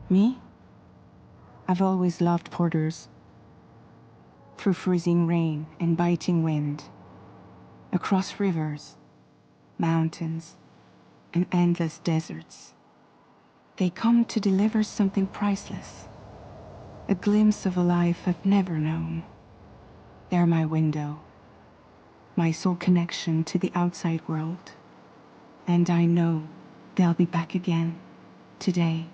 Me? I've always loved porters. Through freezing rain and biting wind, across rivers, mountains, and endless deserts. They come to deliver something priceless, a glimpse of a life I've never known. They're my window, my sole connection to the outside world. And I know they'll be back again today.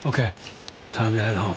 Okay, time to head home.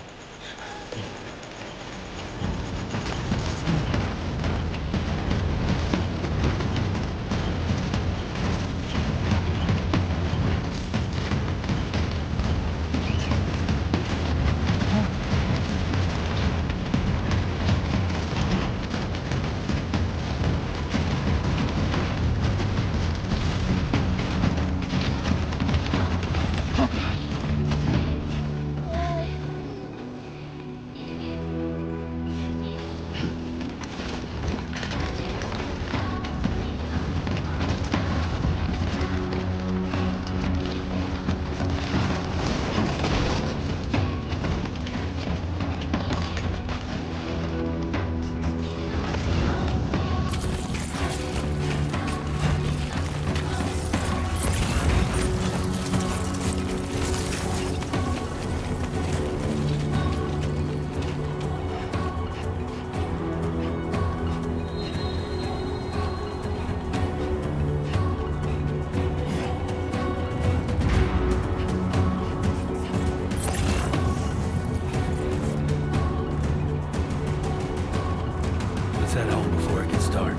Let's head home before it gets dark.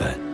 fed.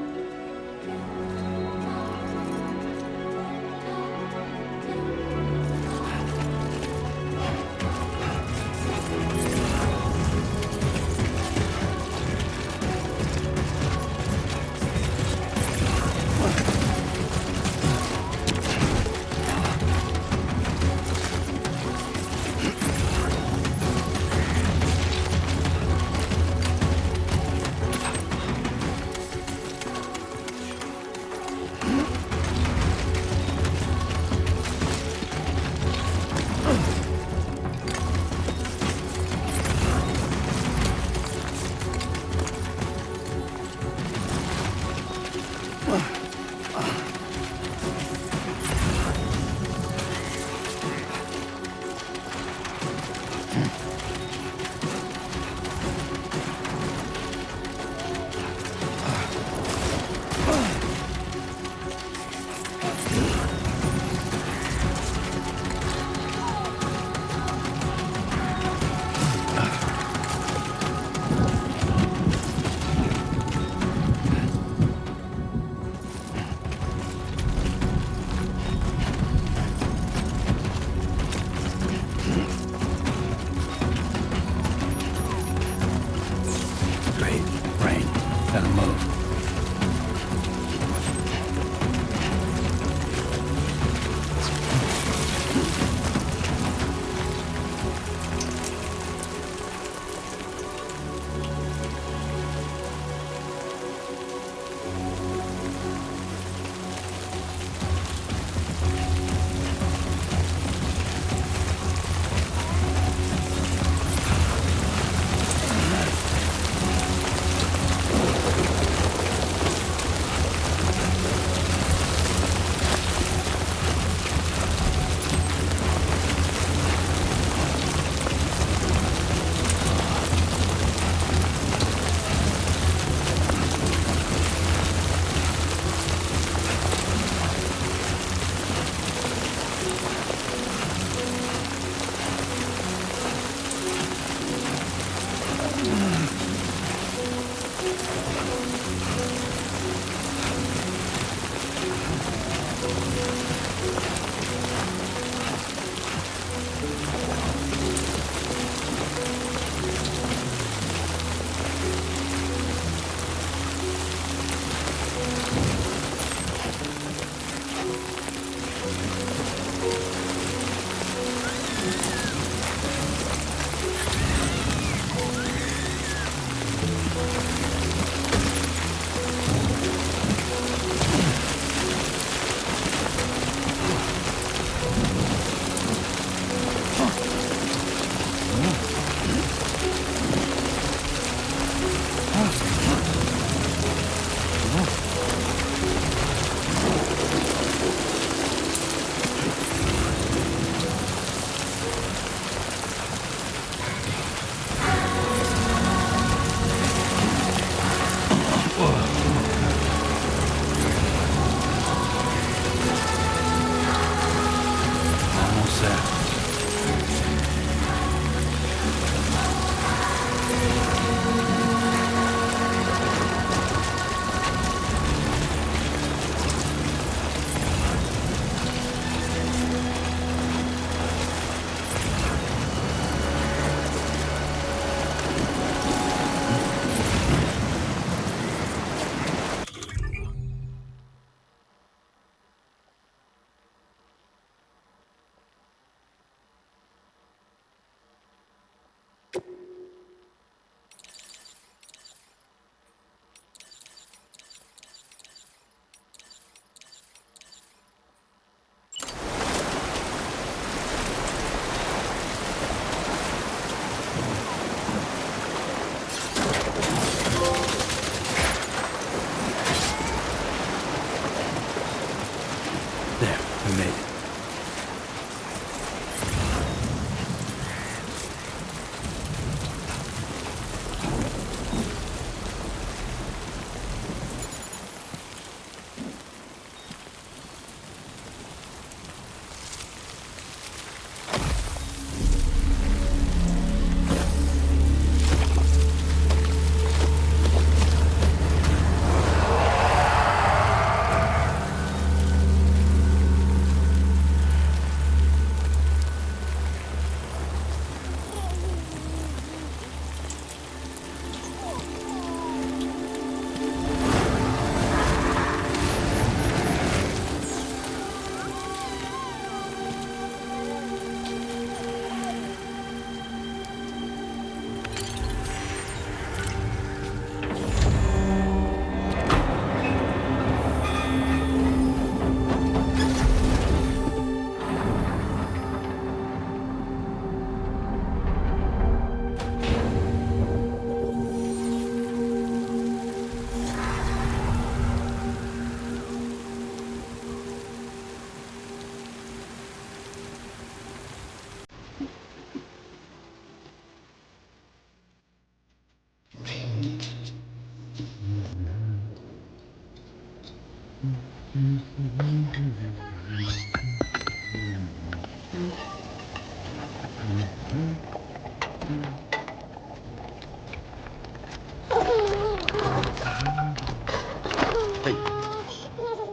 Hey.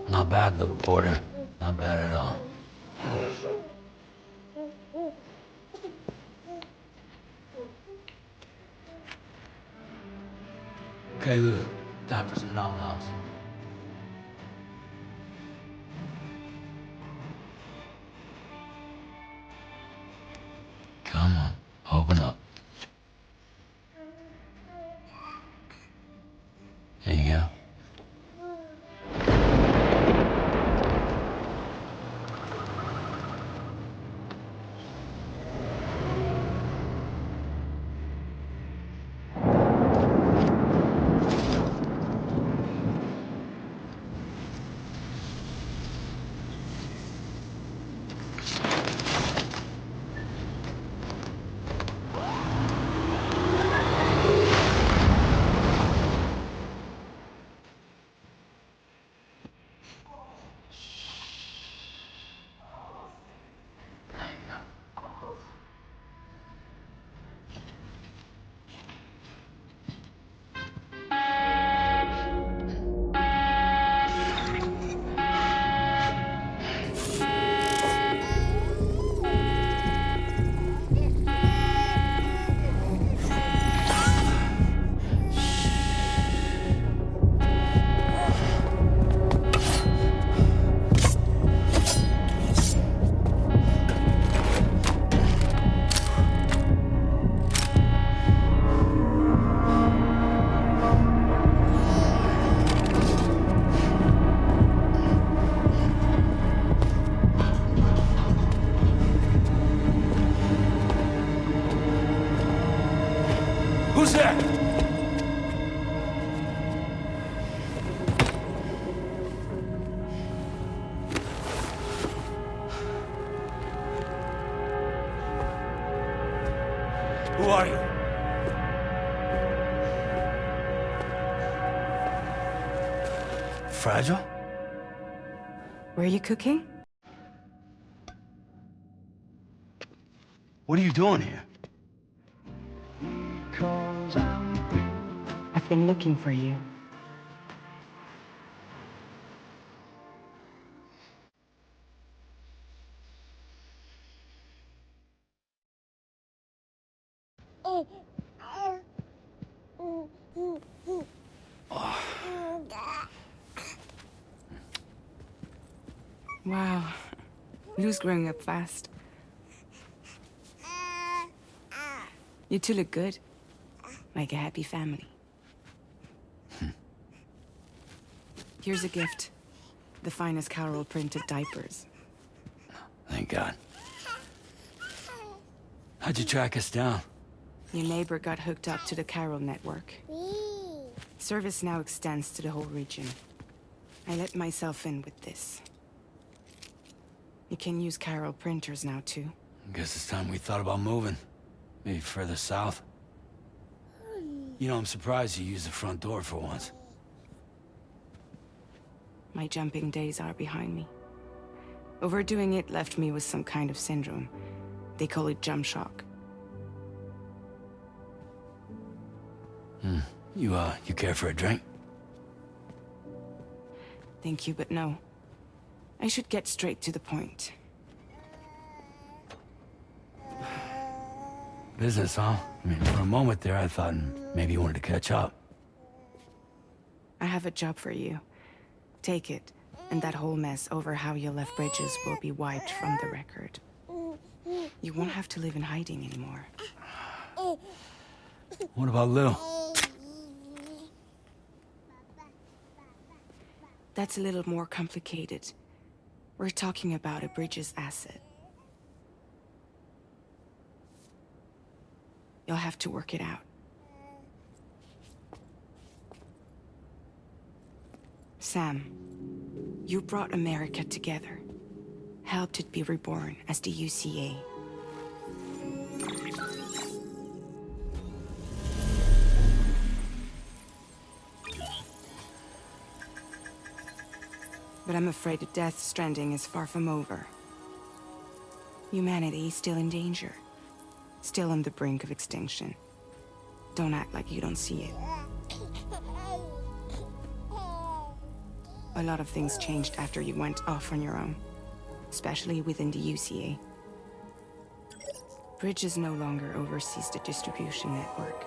Not bad, little porter. Not bad at all. Okay, Lou. Time for some nom-noms. Come on, open up. There you go. Who's there? Who are you? Fragile? Were you cooking? What are you doing here? I've been looking for you. Wow. Lou's growing up fast. You two look good. Like a happy family. Here's a gift. The finest Carol printed diapers. Thank God. How'd you track us down? Your neighbor got hooked up to the Carol network. Service now extends to the whole region. I let myself in with this. You can use Carol printers now, too. Guess it's time we thought about moving. Maybe further south. You know, I'm surprised you used the front door for once. My jumping days are behind me. Overdoing it left me with some kind of syndrome. They call it jump shock. You care for a drink? Thank you, but no. I should get straight to the point. Business, huh? I mean, for a moment there, I thought maybe you wanted to catch up. I have a job for you. Take it, and that whole mess over how you left Bridges will be wiped from the record. You won't have to live in hiding anymore. What about Lou? That's a little more complicated. We're talking about a Bridges asset. You'll have to work it out. Sam, you brought America together. Helped it be reborn as the UCA. But I'm afraid that Death Stranding is far from over. Humanity is still in danger. Still on the brink of extinction. Don't act like you don't see it. A lot of things changed after you went off on your own. Especially within the UCA. Bridges no longer oversees the distribution network.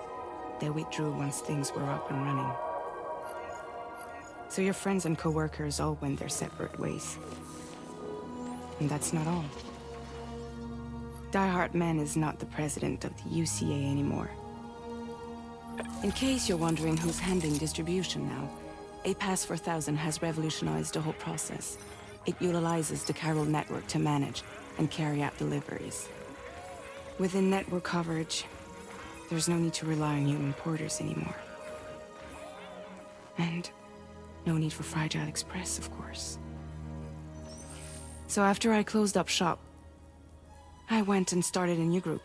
They withdrew once things were up and running. So your friends and co-workers all went their separate ways. And that's not all. Die Hard Man is not the president of the UCA anymore. In case you're wondering who's handling distribution now, A Pass 4000 has revolutionized the whole process. It utilizes the chiral network to manage and carry out deliveries. Within network coverage, there's no need to rely on human porters anymore. And no need for Fragile Express, of course. So after I closed up shop, I went and started a new group.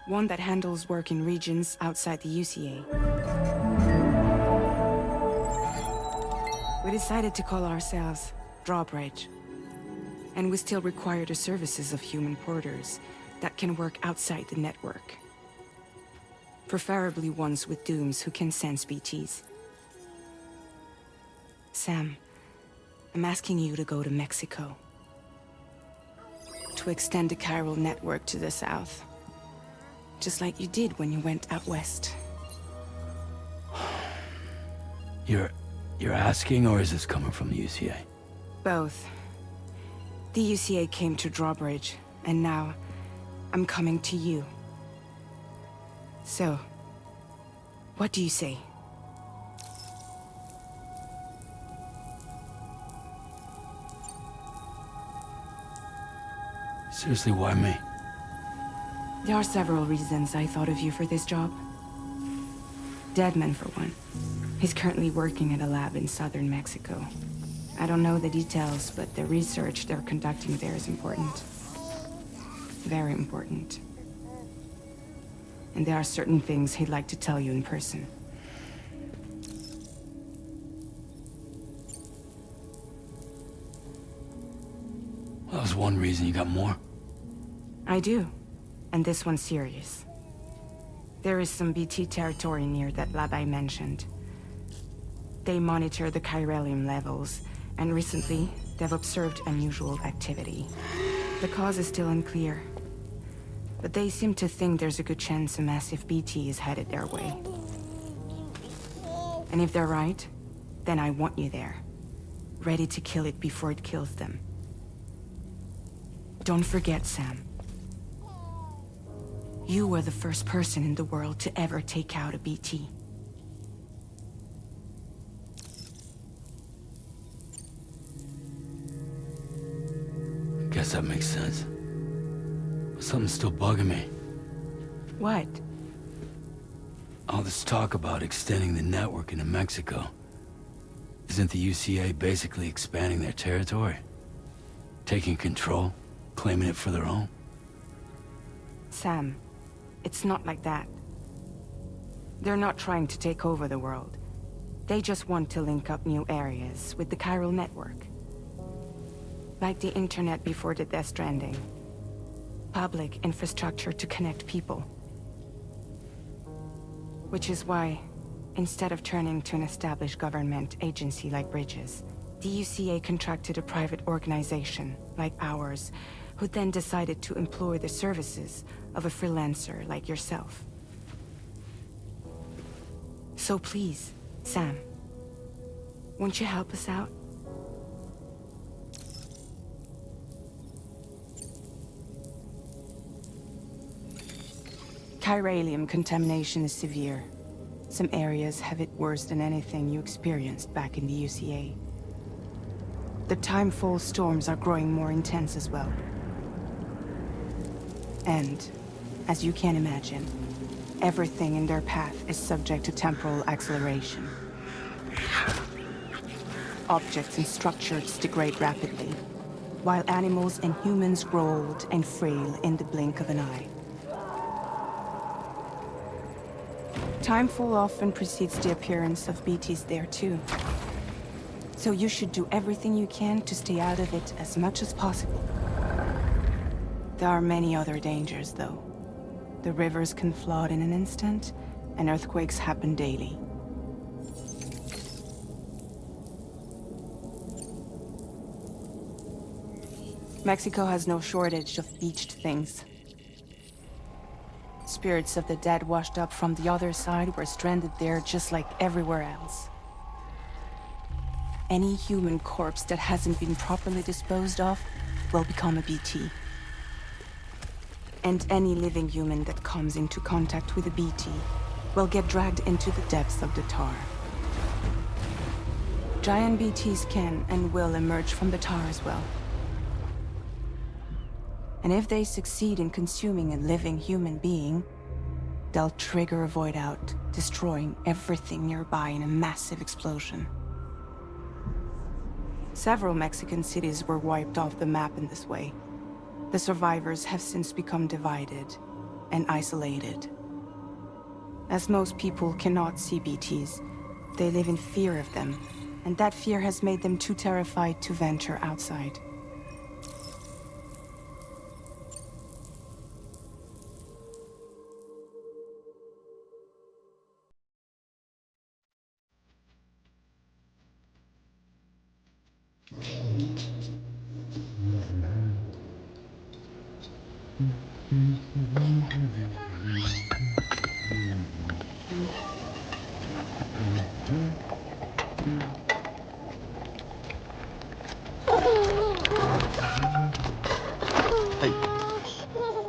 One that handles work in regions outside the UCA. We decided to call ourselves Drawbridge. And we still require the services of human porters that can work outside the network. Preferably ones with dooms who can sense BTs. Sam, I'm asking you to go to Mexico. To extend the chiral network to the south. Just like you did when you went out west. You're asking, or is this coming from the UCA? Both. The UCA came to Drawbridge, and now I'm coming to you. So, what do you say? Seriously, why me? There are several reasons I thought of you for this job. Deadman, for one. He's currently working at a lab in southern Mexico. I don't know the details, but the research they're conducting there is important. Very important. And there are certain things he'd like to tell you in person. Well, that was one reason. You got more? I do. And this one's serious. There is some BT territory near that lab I mentioned. They monitor the chiralium levels, and recently, they've observed unusual activity. The cause is still unclear, but they seem to think there's a good chance a massive BT is headed their way. And if they're right, then I want you there, ready to kill it before it kills them. Don't forget, Sam. You were the first person in the world to ever take out a BT. Guess that makes sense. But something's still bugging me. What? All this talk about extending the network into Mexico. Isn't the UCA basically expanding their territory? Taking control? Claiming it for their own? Sam, it's not like that. They're not trying to take over the world. They just want to link up new areas with the chiral network. Like the internet before the Death Stranding. Public infrastructure to connect people. Which is why, instead of turning to an established government agency like Bridges, the UCA contracted a private organization, like ours, who then decided to employ the services of a freelancer like yourself. So please, Sam, won't you help us out? Chiralium contamination is severe. Some areas have it worse than anything you experienced back in the UCA. The timefall storms are growing more intense as well. And, as you can imagine, everything in their path is subject to temporal acceleration. Objects and structures degrade rapidly, while animals and humans grow old and frail in the blink of an eye. Timefall often precedes the appearance of BTs there too. So you should do everything you can to stay out of it as much as possible. There are many other dangers, though. The rivers can flood in an instant, and earthquakes happen daily. Mexico has no shortage of beached things. Spirits of the dead washed up from the other side were stranded there just like everywhere else. Any human corpse that hasn't been properly disposed of will become a BT. And any living human that comes into contact with a BT will get dragged into the depths of the tar. Giant BTs can and will emerge from the tar as well. And if they succeed in consuming a living human being, they'll trigger a void out, destroying everything nearby in a massive explosion. Several Mexican cities were wiped off the map in this way. The survivors have since become divided and isolated. As most people cannot see BTs, they live in fear of them, and that fear has made them too terrified to venture outside.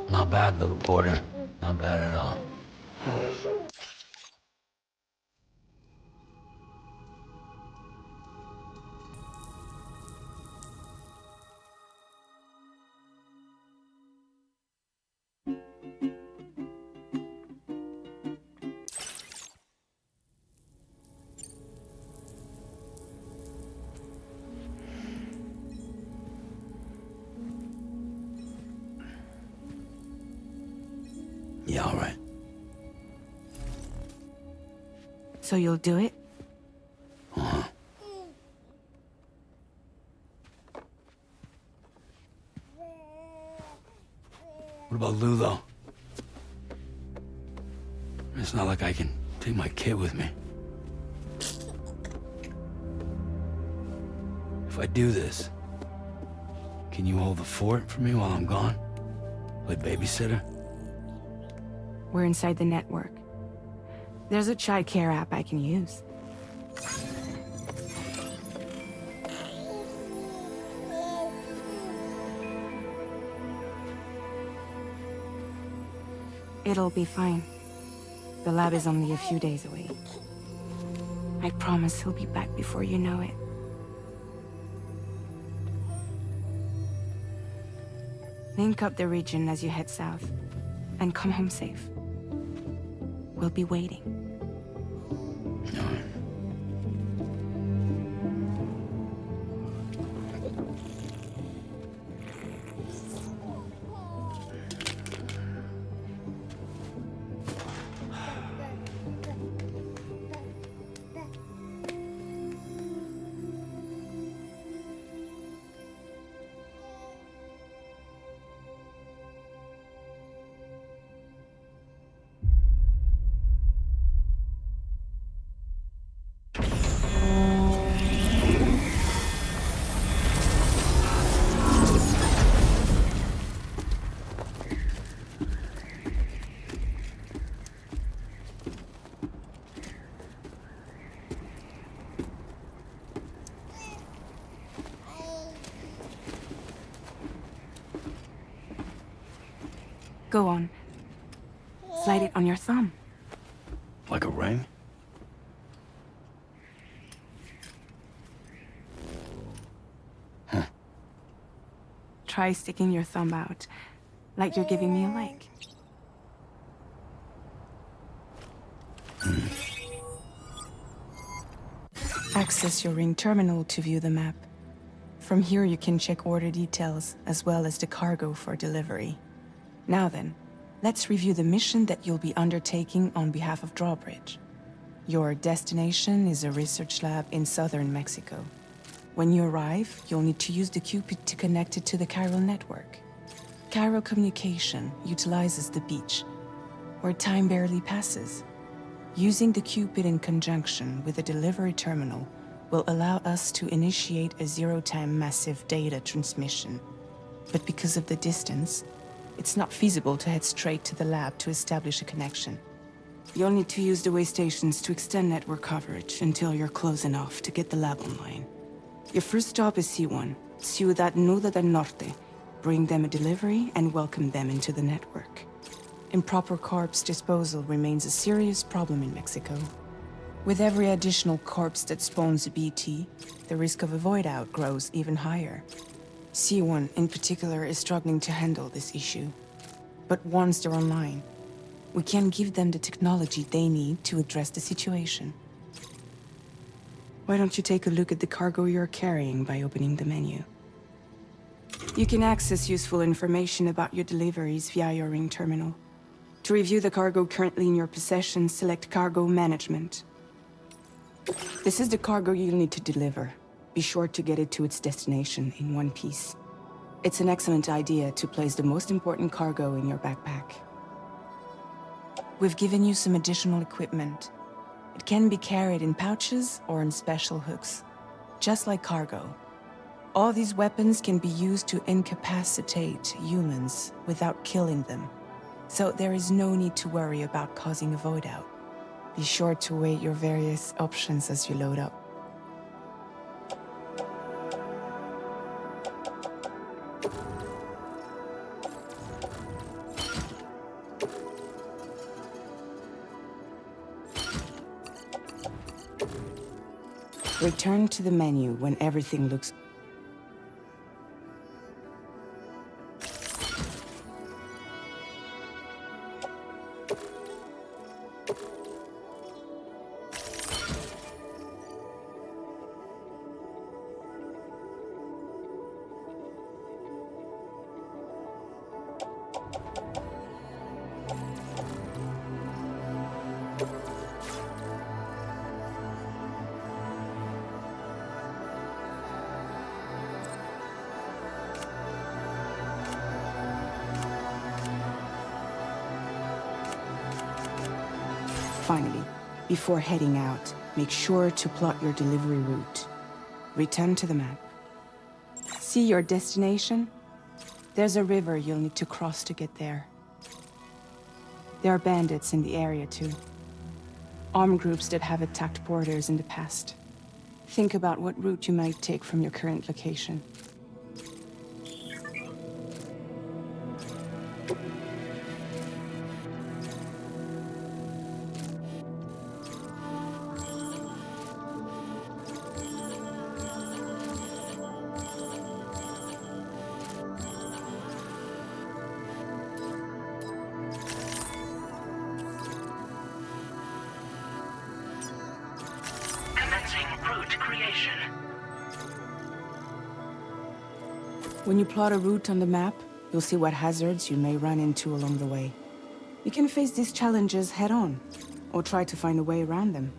Not bad, little porter. Not bad at all. Yeah, all right. So you'll do it? Uh-huh. What about Lou, though? It's not like I can take my kid with me. If I do this, can you hold the fort for me while I'm gone? Play babysitter? We're inside the network. There's a child care app I can use. It'll be fine. The lab is only a few days away. I promise he'll be back before you know it. Link up the region as you head south, and come home safe. We'll be waiting. All right. Go on. Slide it on your thumb. Like a ring? Huh. Try sticking your thumb out, like you're giving me a like. Access your ring terminal to view the map. From here you can check order details, as well as the cargo for delivery. Now then, let's review the mission that you'll be undertaking on behalf of Drawbridge. Your destination is a research lab in southern Mexico. When you arrive, you'll need to use the Cupid to connect it to the chiral network. Chiral communication utilizes the beach, where time barely passes. Using the Cupid in conjunction with a delivery terminal will allow us to initiate a zero-time massive data transmission. But because of the distance, it's not feasible to head straight to the lab to establish a connection. You'll need to use the way stations to extend network coverage until you're close enough to get the lab online. Your first stop is C1, Ciudad Nuda del Norte. Bring them a delivery and welcome them into the network. Improper corpse disposal remains a serious problem in Mexico. With every additional corpse that spawns a BT, the risk of a void-out grows even higher. C1 in particular is struggling to handle this issue. But once they're online, we can give them the technology they need to address the situation. Why don't you take a look at the cargo you're carrying by opening the menu? You can access useful information about your deliveries via your ring terminal. To review the cargo currently in your possession, select Cargo Management. This is the cargo you'll need to deliver. Be sure to get it to its destination in one piece. It's an excellent idea to place the most important cargo in your backpack. We've given you some additional equipment. It can be carried in pouches or in special hooks, just like cargo. All these weapons can be used to incapacitate humans without killing them, so there is no need to worry about causing a void out. Be sure to weigh your various options as you load up. Return to the menu when everything looks... Finally, before heading out, make sure to plot your delivery route. Return to the map. See your destination? There's a river you'll need to cross to get there. There are bandits in the area too. Armed groups that have attacked borders in the past. Think about what route you might take from your current location. When you plot a route on the map, you'll see what hazards you may run into along the way. You can face these challenges head-on, or try to find a way around them.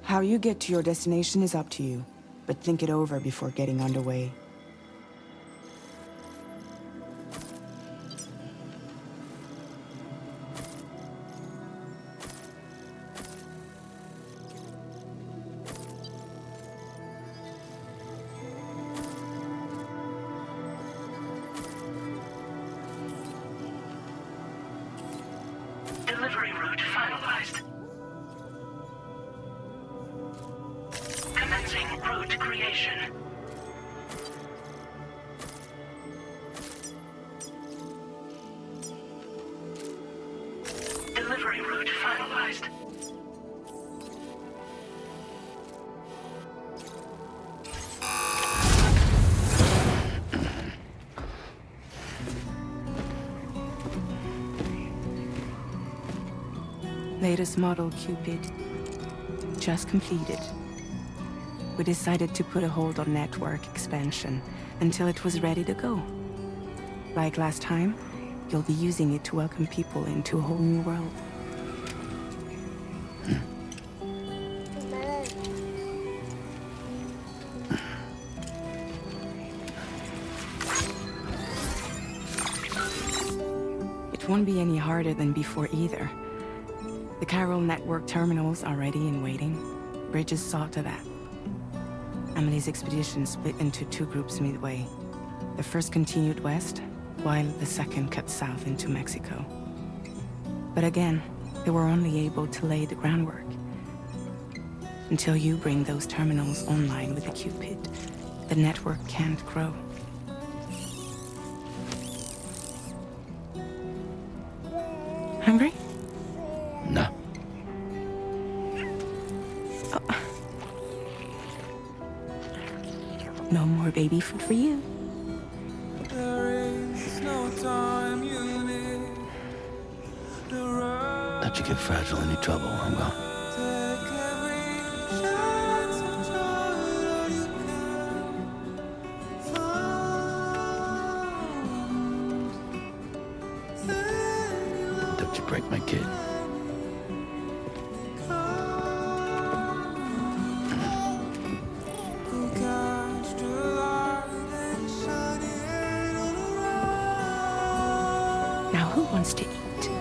How you get to your destination is up to you, but think it over before getting underway. Delivery route finalized. Commencing route creation. Delivery route finalized. Latest model Cupid. Just completed. We decided to put a hold on network expansion until it was ready to go. Like last time, you'll be using it to welcome people into a whole new world. It won't be any harder than before either. The Carol network terminals are ready and waiting. Bridges saw to that. Emily's expedition split into two groups midway. The first continued west, while the second cut south into Mexico. But again, they were only able to lay the groundwork. Until you bring those terminals online with the Cupid, the network can't grow. Hungry? No. Oh. No more baby food for you. Let you get fragile any trouble while I'm gone. Don't you break my kid. Now who wants to eat?